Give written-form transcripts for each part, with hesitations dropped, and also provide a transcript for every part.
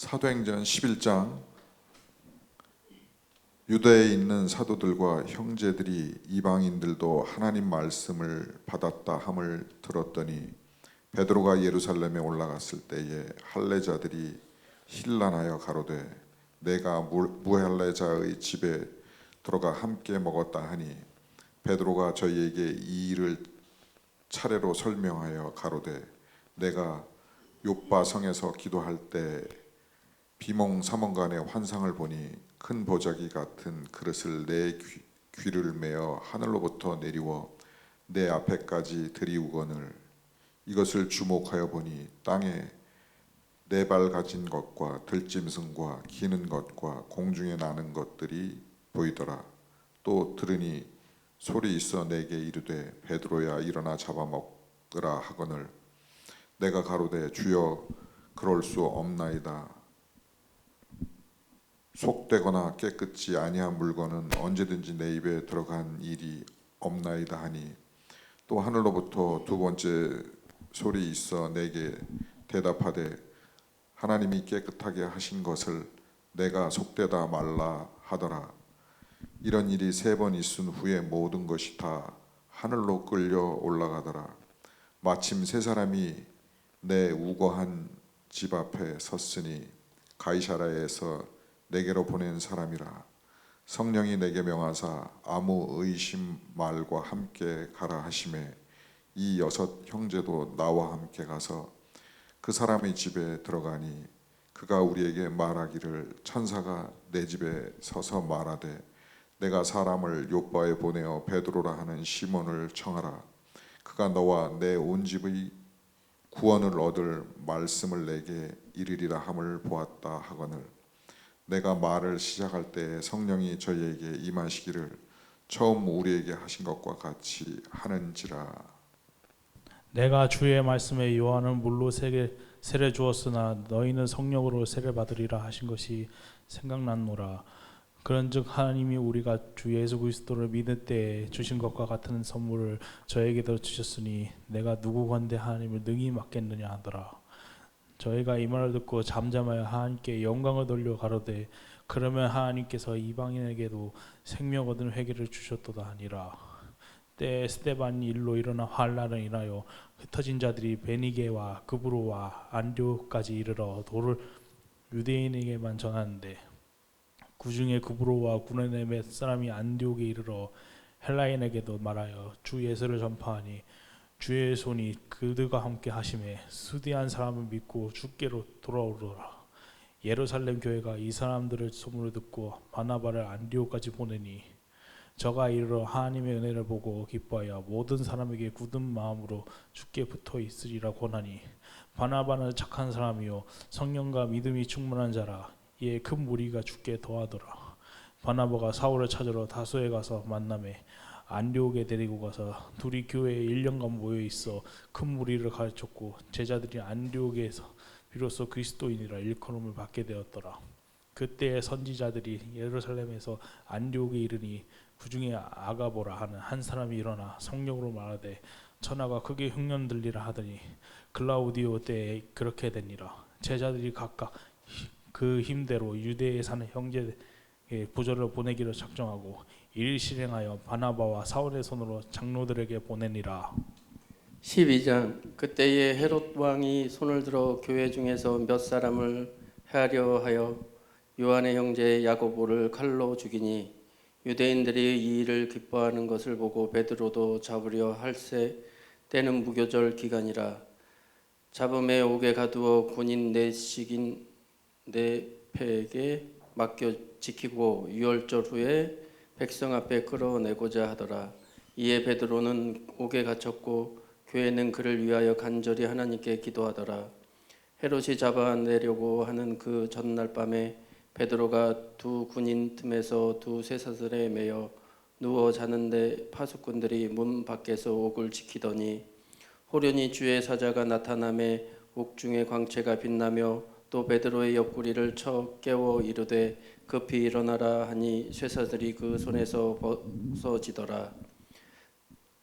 사도행전 11장. 유대에 있는 사도들과 형제들이 이방인들도 하나님 말씀을 받았다 함을 들었더니 베드로가 예루살렘에 올라갔을 때에 할례자들이 hil난하여 가로되 내가 무할례자의 집에 들어가 함께 먹었다 하니 베드로가 저희에게 이 일을 차례로 설명하여 가로되 내가 욥바 성에서 기도할 때 비몽사몽간의 환상을 보니 큰 보자기 같은 그릇을 내 귀를 메어 하늘로부터 내리워 내 앞에까지 들이우거늘 이것을 주목하여 보니 땅에 네 발 가진 것과 들짐승과 기는 것과 공중에 나는 것들이 보이더라. 또 들으니 소리 있어 내게 이르되 베드로야 일어나 잡아먹으라 하거늘 내가 가로되 주여 그럴 수 없나이다. 속되거나 깨끗지 아니한 물건은 언제든지 내 입에 들어간 일이 없나이다 하니 또 하늘로부터 두 번째 소리 있어 내게 대답하되 하나님이 깨끗하게 하신 것을 내가 속되다 말라 하더라. 이런 일이 세 번 있은 후에 모든 것이 다 하늘로 끌려 올라가더라. 마침 세 사람이 내 우거한 집 앞에 섰으니 가이사랴에서 내게로 보낸 사람이라. 성령이 내게 명하사 아무 의심 말과 함께 가라 하시매 이 여섯 형제도 나와 함께 가서 그 사람의 집에 들어가니 그가 우리에게 말하기를 천사가 내 집에 서서 말하되 내가 사람을 욥바에 보내어 베드로라 하는 시몬을 청하라. 그가 너와 내 온 집의 구원을 얻을 말씀을 내게 이르리라 함을 보았다 하거늘 내가 말을 시작할 때 성령이 저희에게 임하시기를 처음 우리에게 하신 것과 같이 하는지라. 내가 주의 말씀에 요한은 물로 세례 주었으나 너희는 성령으로 세례 받으리라 하신 것이 생각났노라. 그런즉 하나님이 우리가 주 예수 그리스도를 믿을 때에 주신 것과 같은 선물을 저에게도 주셨으니 내가 누구건대 하나님을 능히 맡겠느냐 하더라. 저희가 이 말을 듣고 잠잠하여 하나님께 영광을 돌려 가로되 그러면 하나님께서 이방인에게도 생명 얻은 회개를 주셨도다 하니라. 때에 스데반이 일로 일어나 환란을 인하여 흩어진 자들이 베니게와 그브로와 안디옥까지 이르러 도를 유대인에게만 전하는데 그 중에 그브로와 구레네 몇 사람이 안디옥에 이르러 헬라인에게도 말하여 주 예수를 전파하니 주의 손이 그들과 함께 하심에 수디한 사람을 믿고 주께로 돌아오더라. 예루살렘 교회가 이 사람들의 소문을 듣고 바나바를 안디옥까지 보내니 저가 이르러 하나님의 은혜를 보고 기뻐하여 모든 사람에게 굳은 마음으로 주께 붙어 있으리라 권하니 바나바는 착한 사람이요 성령과 믿음이 충만한 자라. 이에 큰 무리가 주께 더하더라. 바나바가 사울을 찾으러 다소에 가서 만나매 안디옥에 데리고 가서 둘이 교회에 1년간 모여 있어 큰 무리를 가르쳤고 제자들이 안디옥에서 비로소 그리스도인이라 일컬음을 받게 되었더라. 그때의 선지자들이 예루살렘에서 안디옥에 이르니 그 중에 아가보라 하는 한 사람이 일어나 성령으로 말하되 천하가 크게 흉년 들리라 하더니 글라우디오 때에 그렇게 되니라. 제자들이 각각 그 힘대로 유대에 사는 형제에게 부조를 보내기로 작정하고 이를 실행하여 바나바와 사울의 손으로 장로들에게 보내니라. 12장. 그때에 헤롯 왕이 손을 들어 교회 중에서 몇 사람을 해하려 하여 요한의 형제 야고보를 칼로 죽이니 유대인들이 이 일을 기뻐하는 것을 보고 베드로도 잡으려 할세 때는 무교절 기간이라. 잡음에 옥에 가두어 군인 넷씩인 네 패에게 맡겨 지키고 유월절 후에 백성 앞에 끌어내고자 하더라. 이에 베드로는 옥에 갇혔고 교회는 그를 위하여 간절히 하나님께 기도하더라. 헤롯이 잡아내려고 하는 그 전날 밤에 베드로가 두 군인 틈에서 두 쇠사슬에 매여 누워 자는데 파수꾼들이 문 밖에서 옥을 지키더니 호련히 주의 사자가 나타나매 옥중에 광채가 빛나며 또 베드로의 옆구리를 쳐 깨워 이르되 급히 일어나라 하니 쇠사슬이 그 손에서 벗어지더라.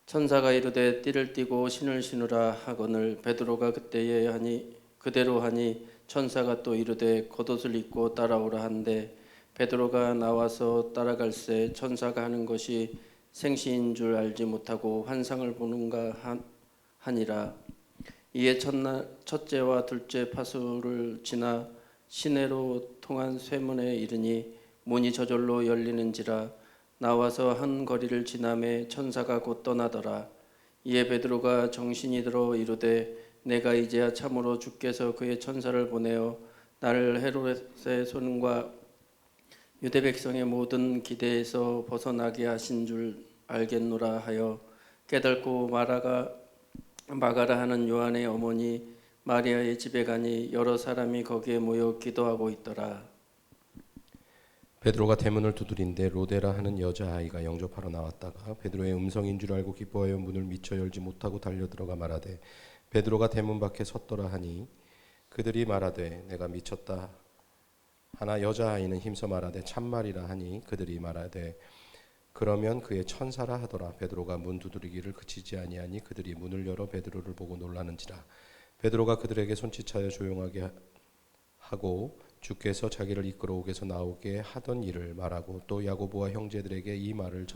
천사가 이르되 띠를 띠고 신을 신으라 하거늘 베드로가 그때에 그대로 하니 천사가 또 이르되 겉옷을 입고 따라오라 한데 베드로가 나와서 따라갈새 천사가 하는 것이 생시인 줄 알지 못하고 환상을 보는가 하니라. 이에 첫째와 둘째 파수를 지나 시내로 통한 쇠문에 이르니 문이 저절로 열리는지라. 나와서 한 거리를 지나매 천사가 곧 떠나더라. 이에 베드로가 정신이 들어 이르되 내가 이제야 참으로 주께서 그의 천사를 보내어 나를 헤롯의 손과 유대 백성의 모든 기대에서 벗어나게 하신 줄 알겠노라 하여 깨닫고 마가라 하는 요한의 어머니 마리아의 집에 가니 여러 사람이 거기에 모여 기도하고 있더라. 베드로가 대문을 두드린데 로데라 하는 여자아이가 영접하러 나왔다가 베드로의 음성인 줄 알고 기뻐하여 문을 미처 열지 못하고 달려들어가 말하되 베드로가 대문 밖에 섰더라 하니 그들이 말하되 내가 미쳤다 하나 여자아이는 힘써 말하되 참말이라 하니 그들이 말하되 그러면 그의 천사라 하더라. 베드로가 문 두드리기를 그치지 아니하니 그들이 문을 열어 베드로를 보고 놀라는지라. 베드로가 그들에게 손짓하여 조용하게 하고 주께서 자기를 이끌어 옥에서 나오게 하던 일을 말하고 또 야고보와 형제들에게 이 말을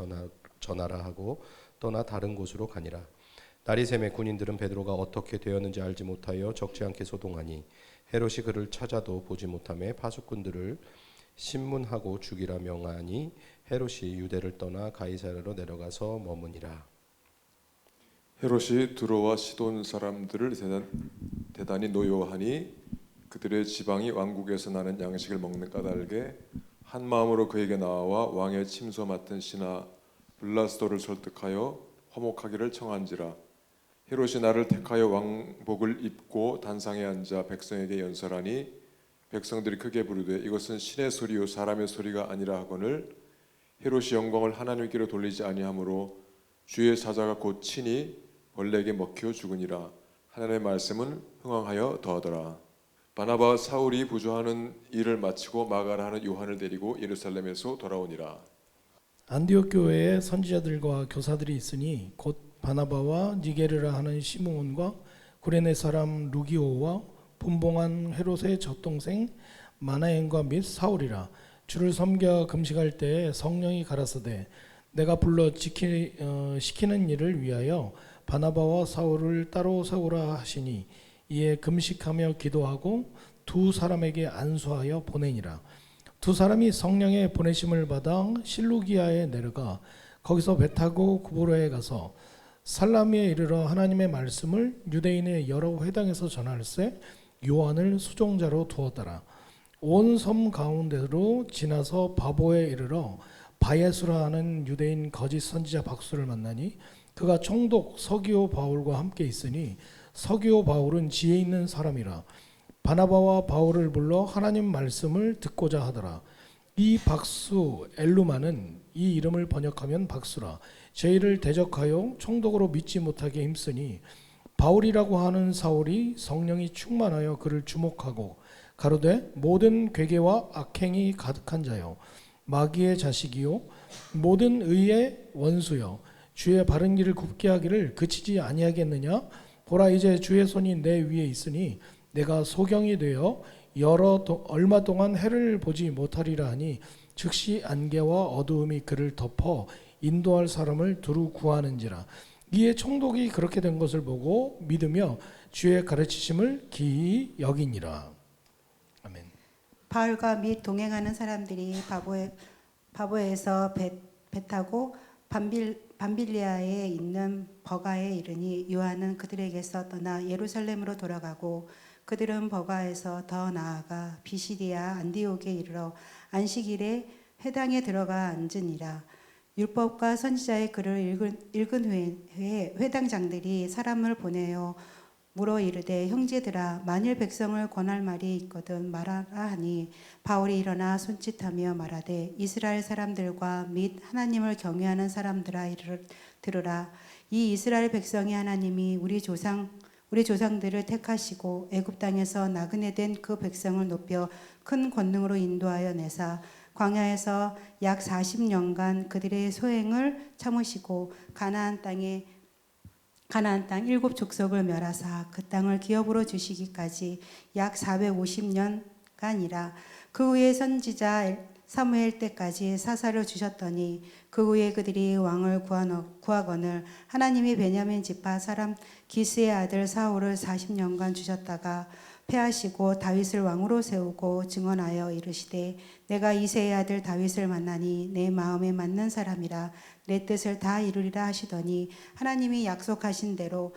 전하라 하고 떠나 다른 곳으로 가니라. 날이 새매 군인들은 베드로가 어떻게 되었는지 알지 못하여 적지 않게 소동하니 헤롯이 그를 찾아도 보지 못하매 파수꾼들을 신문하고 죽이라 명하니 헤롯이 유대를 떠나 가이사랴로 내려가서 머무니라. 헤롯이 두로와 시돈 사람들을 대단히 노여워하니 그들의 지방이 왕국에서 나는 양식을 먹는 까닭에 한 마음으로 그에게 나와 왕의 침소 맡은 신하 블라스도를 설득하여 화목하기를 청한지라. 헤롯이 나를 택하여 왕복을 입고 단상에 앉아 백성에게 연설하니 백성들이 크게 부르되 이것은 신의 소리요 사람의 소리가 아니라 하거늘 헤롯이 영광을 하나님께로 돌리지 아니하므로 주의 사자가 곧 친히 벌레에게 먹혀 죽으니라. 하나님의 말씀은 흥왕하여 더하더라. 바나바와 사울이 부조하는 일을 마치고 마가라 하는 요한을 데리고 예루살렘에서 돌아오니라. 안디옥 교회에 선지자들과 교사들이 있으니 곧 바나바와 니게르라 하는 시므온과 구레네 사람 루기오와 분봉한 헤롯의 젖동생 마나엔과 및 사울이라. 주를 섬겨 금식할 때에 성령이 가라사대 내가 불러 시키는 일을 위하여 바나바와 사울을 따로 세우라 하시니 이에 금식하며 기도하고 두 사람에게 안수하여 보내니라. 두 사람이 성령의 보내심을 받아 실루기아에 내려가 거기서 배 타고 구브로에 가서 살라미에 이르러 하나님의 말씀을 유대인의 여러 회당에서 전할세 요한을 수종자로 두었더라. 온 섬 가운데로 지나서 바보에 이르러 바예수라 하는 유대인 거짓 선지자 박수를 만나니 그가 총독 서기오 바울과 함께 있으니 서기오 바울은 지혜 있는 사람이라. 바나바와 바울을 불러 하나님 말씀을 듣고자 하더라. 이 박수 엘루마는 이 이름을 번역하면 박수라. 제의를 대적하여 총독으로 믿지 못하게 힘쓰니 바울이라고 하는 사울이 성령이 충만하여 그를 주목하고 가로되 모든 괴계와 악행이 가득한 자요 마귀의 자식이요 모든 의의 원수요 주의 바른 길을 굽게 하기를 그치지 아니하겠느냐. 보라 이제 주의 손이 내 위에 있으니 내가 소경이 되어 얼마 동안 해를 보지 못하리라 하니 즉시 안개와 어두움이 그를 덮어 인도할 사람을 두루 구하는지라. 이에 총독이 그렇게 된 것을 보고 믿으며 주의 가르치심을 기이 여기니라. 아멘. 바울과 및 동행하는 사람들이 바보에서 배 타고 밤빌리아에 있는 버가에 이르니 요한은 그들에게서 떠나 예루살렘으로 돌아가고 그들은 버가에서 더 나아가 비시디아 안디옥에 이르러 안식일에 회당에 들어가 앉으니라. 율법과 선지자의 글을 읽은 후에 회당장들이 사람을 보내어 물어 이르되 형제들아 만일 백성을 권할 말이 있거든 말하라 하니 바울이 일어나 손짓하며 말하되 이스라엘 사람들과 및 하나님을 경외하는 사람들아 들으라. 이 이스라엘 백성이 하나님이 우리 조상들을 택하시고 애굽 땅에서 나그네 된 그 백성을 높여 큰 권능으로 인도하여 내사 광야에서 약 40년간 그들의 소행을 참으시고 가나안 땅에 가나안 땅 7족속을 멸하사 그 땅을 기업으로 주시기까지 약 450년간이라. 그 후에 선지자 사무엘 때까지 사사를 주셨더니 그 후에 그들이 왕을 구하거늘 하나님이 베냐민 지파 사람 기스의 아들 사울을 40년간 주셨다가 패하시고 다윗을 왕으로 세우고 증언하여 이르시되 내가 이새의 아들 다윗을 만나니 내 마음에 맞는 사람이라 내 뜻을 다 이루리라 하시더니 하나님이 약속하신 대로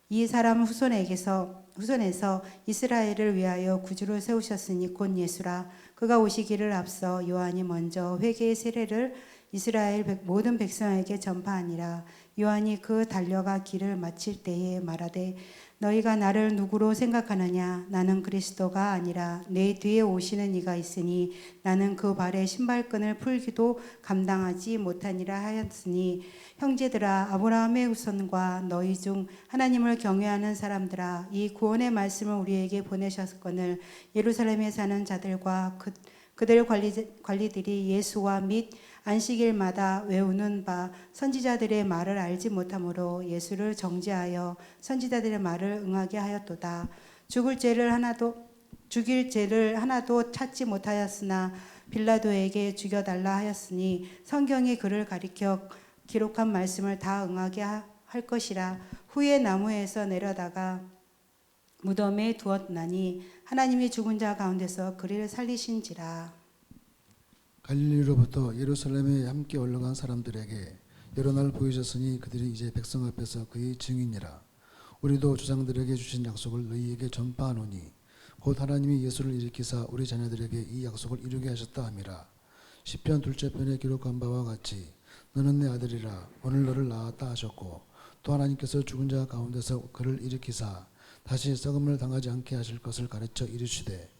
이 사람 후손에서 이스라엘을 위하여 구주를 세우셨으니 곧 예수라. 그가 오시기를 앞서 요한이 먼저 회개의 세례를 이스라엘 모든 백성에게 전파하니라. 요한이 그 달려가 길을 마칠 때에 말하되 너희가 나를 누구로 생각하느냐? 나는 그리스도가 아니라 내 뒤에 오시는 이가 있으니 나는 그 발에 신발끈을 풀기도 감당하지 못하니라 하였으니 형제들아, 아브라함의 후손과 너희 중 하나님을 경외하는 사람들아, 이 구원의 말씀을 우리에게 보내셨거늘 예루살렘에 사는 자들과 그들 관리들이 예수와 및 안식일마다 외우는 바 선지자들의 말을 알지 못하므로 예수를 정죄하여 선지자들의 말을 응하게 하였도다. 죽일 죄를 하나도 찾지 못하였으나 빌라도에게 죽여달라 하였으니 성경이 그를 가리켜 기록한 말씀을 다 응하게 할 것이라. 후에 나무에서 내려다가 무덤에 두었나니 하나님이 죽은 자 가운데서 그를 살리신지라. 갈릴리로부터 예루살렘에 함께 올라간 사람들에게 여러 날 보이셨으니 그들이 이제 백성 앞에서 그의 증인이라. 우리도 조상들에게 주신 약속을 너희에게 전파하노니 곧 하나님이 예수를 일으키사 우리 자녀들에게 이 약속을 이루게 하셨다 함이라. 시편 둘째 편에 기록한 바와 같이 너는 내 아들이라 오늘 너를 낳았다 하셨고 또 하나님께서 죽은 자 가운데서 그를 일으키사 다시 썩음을 당하지 않게 하실 것을 가르쳐 이르시되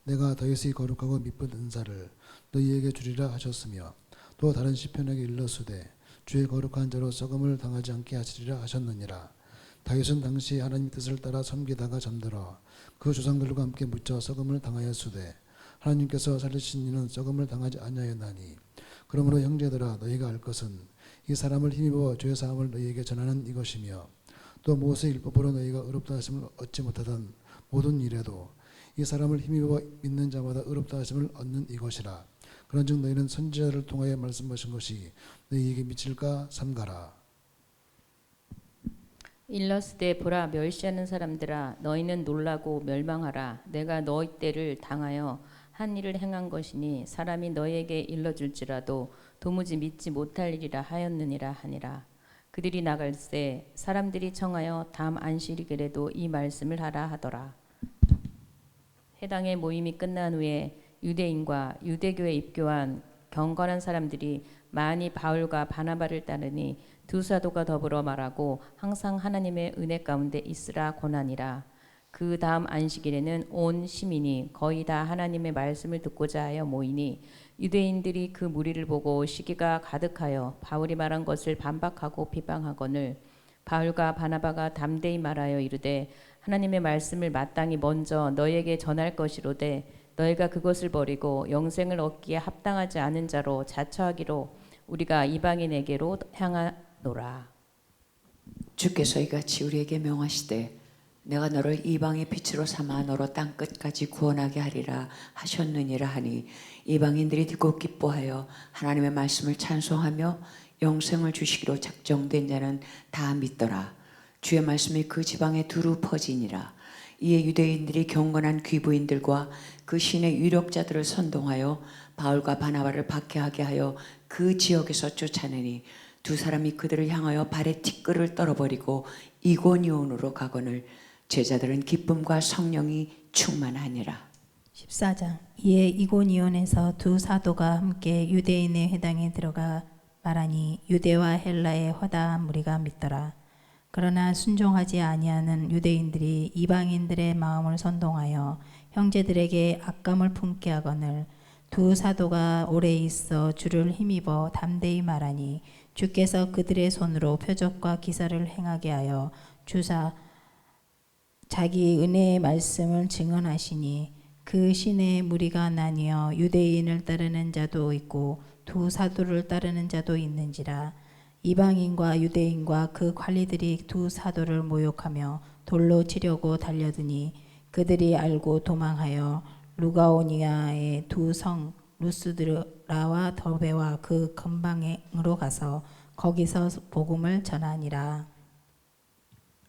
내가 다윗의 거룩하고 미쁜 은사를 너희에게 주리라 하셨으며 또 다른 시편에게 일러수되 주의 거룩한 자로 썩음을 당하지 않게 하시리라 하셨느니라. 다윗은 당시 하나님 뜻을 따라 섬기다가 잠들어 그 조상들과 함께 묻혀 썩음을 당하였으되 하나님께서 살리신 이는 썩음을 당하지 아니하였나니 그러므로 형제들아 너희가 알 것은 이 사람을 힘입어 죄 사함을 너희에게 전하는 이것이며 또 모세 율법으로 너희가 의롭다 하심을 얻지 못하던 모든 일에도 이 사람을 힘입어 믿는 자마다 의롭다 하심을 얻는 이것이라. 그런즉 너희는 선지자를 통하여 말씀하신 것이 너희에게 미칠까 삼가라. 일러스되 보라 멸시하는 사람들아 너희는 놀라고 멸망하라. 내가 너희 때를 당하여 한 일을 행한 것이니 사람이 너희에게 일러줄지라도 도무지 믿지 못할 일이라 하였느니라 하니라. 그들이 나갈새 사람들이 청하여 다음 안식일에도 이 말씀을 하라 하더라. 해당의 모임이 끝난 후에 유대인과 유대교에 입교한 경건한 사람들이 많이 바울과 바나바를 따르니 두 사도가 더불어 말하고 항상 하나님의 은혜 가운데 있으라 권하니라. 그 다음 안식일에는 온 시민이 거의 다 하나님의 말씀을 듣고자 하여 모이니 유대인들이 그 무리를 보고 시기가 가득하여 바울이 말한 것을 반박하고 비방하거늘 바울과 바나바가 담대히 말하여 이르되 하나님의 말씀을 마땅히 먼저 너희에게 전할 것이로되 너희가 그것을 버리고 영생을 얻기에 합당하지 않은 자로 자처하기로 우리가 이방인에게로 향하노라. 주께서 이같이 우리에게 명하시되 내가 너를 이방의 빛으로 삼아 너로 땅 끝까지 구원하게 하리라 하셨느니라 하니 이방인들이 듣고 기뻐하여 하나님의 말씀을 찬송하며 영생을 주시기로 작정된 자는 다 믿더라. 주의 말씀이 그 지방에 두루 퍼지니라. 이에 유대인들이 경건한 귀부인들과 그 신의 유력자들을 선동하여 바울과 바나바를 박해하게 하여 그 지역에서 쫓아내니 두 사람이 그들을 향하여 발에 티끌을 떨어버리고 이고니온으로 가거늘 제자들은 기쁨과 성령이 충만하니라. 14장. 이에 이고니온에서 두 사도가 함께 유대인의 회당에 들어가 말하니 유대와 헬라의 허다한 무리가 믿더라. 그러나 순종하지 아니하는 유대인들이 이방인들의 마음을 선동하여 형제들에게 악감을 품게 하거늘 두 사도가 오래 있어 주를 힘입어 담대히 말하니 주께서 그들의 손으로 표적과 기사를 행하게 하여 주사 자기 은혜의 말씀을 증언하시니 그 신의 무리가 나뉘어 유대인을 따르는 자도 있고 두 사도를 따르는 자도 있는지라. 이방인과 유대인과 그 관리들이 두 사도를 모욕하며 돌로 치려고 달려드니 그들이 알고 도망하여 루가오니아의 두 성 루스드라와 더베와 그 근방으로 가서 거기서 복음을 전하니라.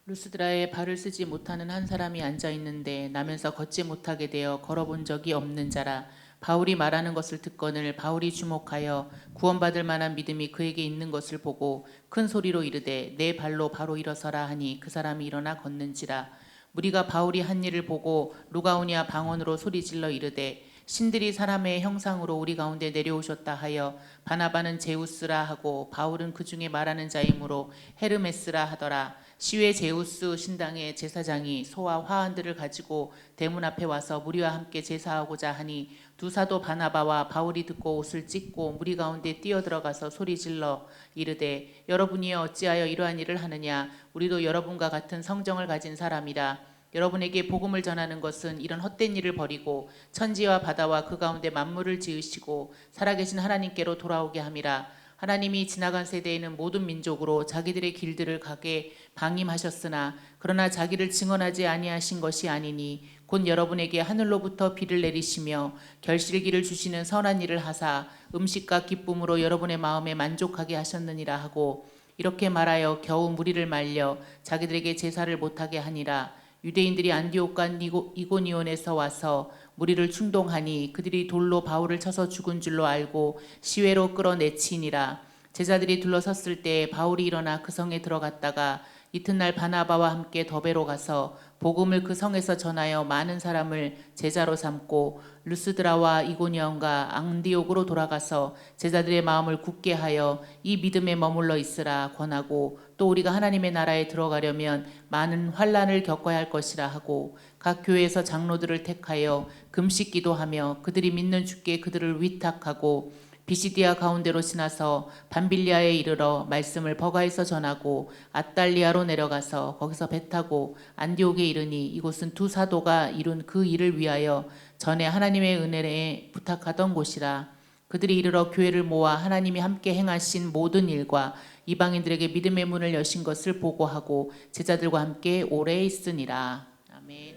루스드라에 발을 쓰지 못하는 한 사람이 앉아 있는데 나면서 걷지 못하게 되어 걸어본 적이 없는 자라. 바울이 말하는 것을 듣거늘 바울이 주목하여 구원받을 만한 믿음이 그에게 있는 것을 보고 큰 소리로 이르되 내 발로 바로 일어서라 하니 그 사람이 일어나 걷는지라. 무리가 바울이 한 일을 보고 루가오니아 방언으로 소리질러 이르되 신들이 사람의 형상으로 우리 가운데 내려오셨다 하여 바나바는 제우스라 하고 바울은 그 중에 말하는 자이므로 헤르메스라 하더라. 시외 제우스 신당의 제사장이 소와 화환들을 가지고 대문 앞에 와서 무리와 함께 제사하고자 하니 두 사도 바나바와 바울이 듣고 옷을 찢고 무리 가운데 뛰어들어가서 소리질러 이르되 여러분이 어찌하여 이러한 일을 하느냐. 우리도 여러분과 같은 성정을 가진 사람이라. 여러분에게 복음을 전하는 것은 이런 헛된 일을 버리고 천지와 바다와 그 가운데 만물을 지으시고 살아계신 하나님께로 돌아오게 함이라. 하나님이 지나간 세대에는 모든 민족으로 자기들의 길들을 가게 방임하셨으나 그러나 자기를 증언하지 아니하신 것이 아니니 곧 여러분에게 하늘로부터 비를 내리시며 결실기를 주시는 선한 일을 하사 음식과 기쁨으로 여러분의 마음에 만족하게 하셨느니라 하고 이렇게 말하여 겨우 무리를 말려 자기들에게 제사를 못하게 하니라. 유대인들이 안디옥과 이고니온에서 와서 무리를 충동하니 그들이 돌로 바울을 쳐서 죽은 줄로 알고 시외로 끌어내치니라. 제자들이 둘러섰을 때 바울이 일어나 그 성에 들어갔다가 이튿날 바나바와 함께 더베로 가서 복음을 그 성에서 전하여 많은 사람을 제자로 삼고 루스드라와 이고니온과 앙디옥으로 돌아가서 제자들의 마음을 굳게 하여 이 믿음에 머물러 있으라 권하고 또 우리가 하나님의 나라에 들어가려면 많은 환난을 겪어야 할 것이라 하고 각 교회에서 장로들을 택하여 금식 기도하며 그들이 믿는 주께 그들을 위탁하고 비시디아 가운데로 지나서 밤빌리아에 이르러 말씀을 버가에서 전하고 아달리아로 내려가서 거기서 배 타고 안디옥에 이르니 이곳은 두 사도가 이룬 그 일을 위하여 전에 하나님의 은혜에 부탁하던 곳이라. 그들이 이르러 교회를 모아 하나님이 함께 행하신 모든 일과 이방인들에게 믿음의 문을 여신 것을 보고하고 제자들과 함께 오래 있으니라. 아멘.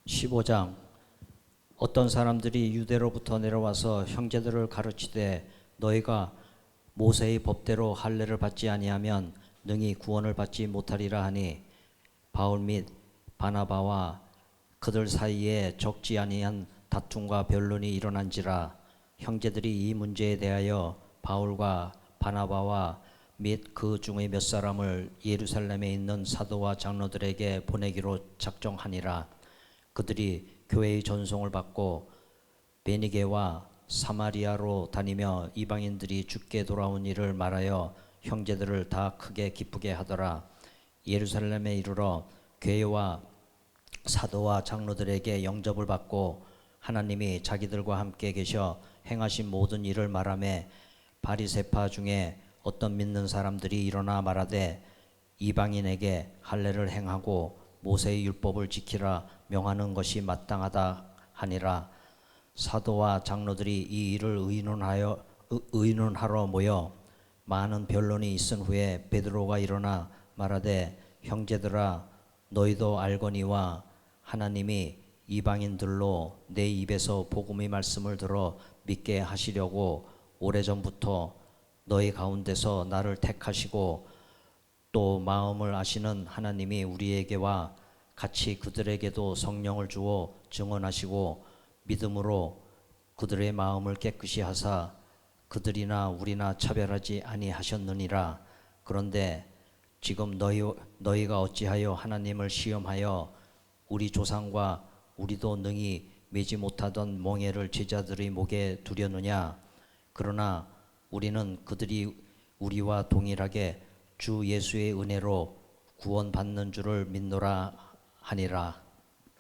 15장. 어떤 사람들이 유대로부터 내려와서 형제들을 가르치되 너희가 모세의 법대로 할례를 받지 아니하면 능히 구원을 받지 못하리라 하니 바울 및 바나바와 그들 사이에 적지 아니한 다툼과 변론이 일어난지라. 형제들이 이 문제에 대하여 바울과 바나바와 및 그 중에 몇 사람을 예루살렘에 있는 사도와 장로들에게 보내기로 작정하니라. 그들이 교회의 전송을 받고 베니게와 사마리아로 다니며 이방인들이 주께 돌아온 일을 말하여 형제들을 다 크게 기쁘게 하더라. 예루살렘에 이르러 교회와 사도와 장로들에게 영접을 받고 하나님이 자기들과 함께 계셔 행하신 모든 일을 말하며 바리새파 중에 어떤 믿는 사람들이 일어나 말하되 이방인에게 할례를 행하고 모세의 율법을 지키라 명하는 것이 마땅하다 하니라. 사도와 장로들이 이 일을 의논하러 모여 많은 변론이 있은 후에 베드로가 일어나 말하되 형제들아 너희도 알거니와 하나님이 이방인들로 내 입에서 복음의 말씀을 들어 믿게 하시려고 오래전부터 너희 가운데서 나를 택하시고 또 마음을 아시는 하나님이 우리에게와 같이 그들에게도 성령을 주어 증언하시고 믿음으로 그들의 마음을 깨끗이 하사 그들이나 우리나 차별하지 아니하셨느니라. 그런데 지금 너희가 어찌하여 하나님을 시험하여 우리 조상과 우리도 능히 매지 못하던 멍에를 제자들의 목에 두려느냐. 그러나 우리는 그들이 우리와 동일하게 주 예수의 은혜로 구원받는 줄을 믿노라 하니라.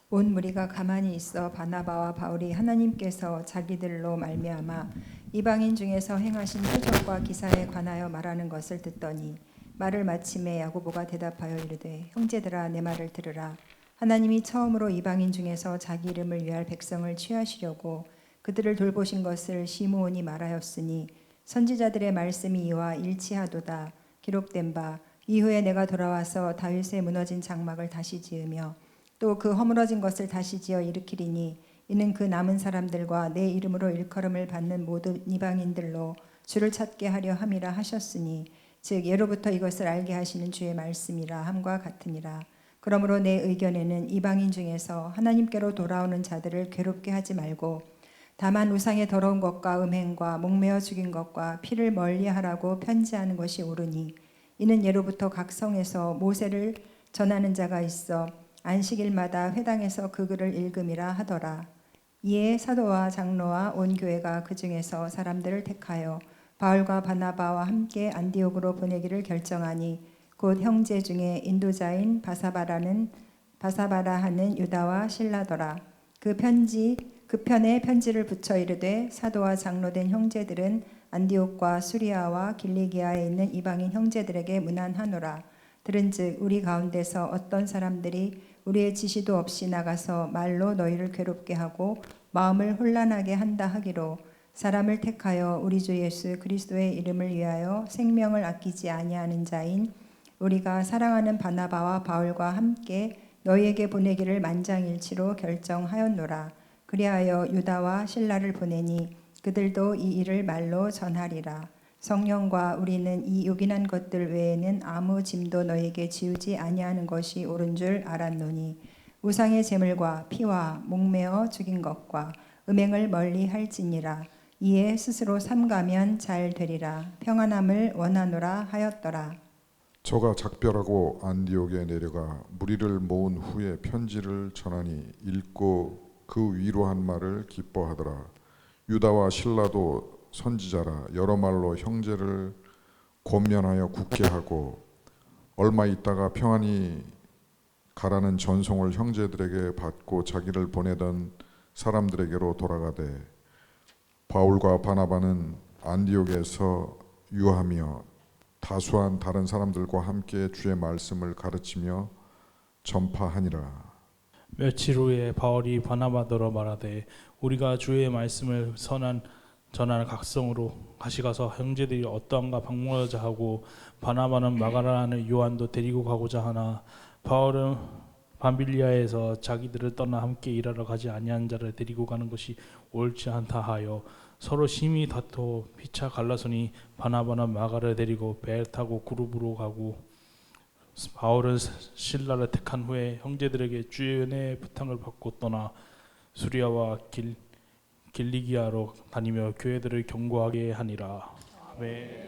온 무리가 가만히 있어 바나바와 바울이 하나님께서 자기들로 말미암아 이방인 중에서 행하신 표적과 기사에 관하여 말하는 것을 듣더니 말을 마침에 야고보가 대답하여 이르되 형제들아 내 말을 들으라. 하나님이 처음으로 이방인 중에서 자기 이름을 위할 백성을 취하시려고 그들을 돌보신 것을 시므온이 말하였으니 선지자들의 말씀이 이와 일치하도다. 기록된 바 이후에 내가 돌아와서 다윗의 무너진 장막을 다시 지으며 또 그 허물어진 것을 다시 지어 일으키리니 이는 그 남은 사람들과 내 이름으로 일컬음을 받는 모든 이방인들로 주를 찾게 하려 함이라 하셨으니 즉 예로부터 이것을 알게 하시는 주의 말씀이라 함과 같으니라. 그러므로 내 의견에는 이방인 중에서 하나님께로 돌아오는 자들을 괴롭게 하지 말고 다만 우상의 더러운 것과 음행과 목매어 죽인 것과 피를 멀리하라고 편지하는 것이 옳으니 이는 예로부터 각 성에서 모세를 전하는 자가 있어 안식일마다 회당에서 그 글을 읽음이라 하더라. 이에 사도와 장로와 온 교회가 그 중에서 사람들을 택하여 바울과 바나바와 함께 안디옥으로 보내기를 결정하니 곧 형제 중에 인도자인 바사바라 하는 유다와 실라더라. 그 편에 편지를 붙여 이르되 사도와 장로된 형제들은 안디옥과 수리아와 길리기아에 있는 이방인 형제들에게 문안하노라. 들은즉 우리 가운데서 어떤 사람들이 우리의 지시도 없이 나가서 말로 너희를 괴롭게 하고 마음을 혼란하게 한다 하기로 사람을 택하여 우리 주 예수 그리스도의 이름을 위하여 생명을 아끼지 아니하는 자인 우리가 사랑하는 바나바와 바울과 함께 너희에게 보내기를 만장일치로 결정하였노라. 그리하여 유다와 실라를 보내니 그들도 이 일을 말로 전하리라. 성령과 우리는 이 요긴한 것들 외에는 아무 짐도 너희에게 지우지 아니하는 것이 옳은 줄 알았노니 우상의 제물과 피와 목매어 죽인 것과 음행을 멀리 할지니라. 이에 스스로 삼가면 잘 되리라. 평안함을 원하노라 하였더라. 저가 작별하고 안디옥에 내려가 무리를 모은 후에 편지를 전하니 읽고 그 위로한 말을 기뻐하더라. 유다와 실라도 선지자라 여러 말로 형제를 권면하여 굳게 하고 얼마 있다가 평안히 가라는 전송을 형제들에게 받고 자기를 보내던 사람들에게로 돌아가되 바울과 바나바는 안디옥에서 유하며 다수한 다른 사람들과 함께 주의 말씀을 가르치며 전파하니라. 며칠 후에 바울이 바나바더러 말하되 우리가 주의 말씀을 전하는 각성으로 다시 가서 형제들이 어떠한가 방문하자 하고 바나바는 마가라는 요한도 데리고 가고자 하나 바울은 밤빌리아에서 자기들을 떠나 함께 일하러 가지 아니한 자를 데리고 가는 것이 옳지 않다 하여 서로 심히 다투어 피차 갈라서니 바나바는 마가를 데리고 배에 타고 그룹으로 가고 바울은 실라를 택한 후에 형제들에게 주의 은혜의 부탁을 받고 떠나 수리아와 길리기아로 다니며 교회들을 경고하게 하니라. 아멘.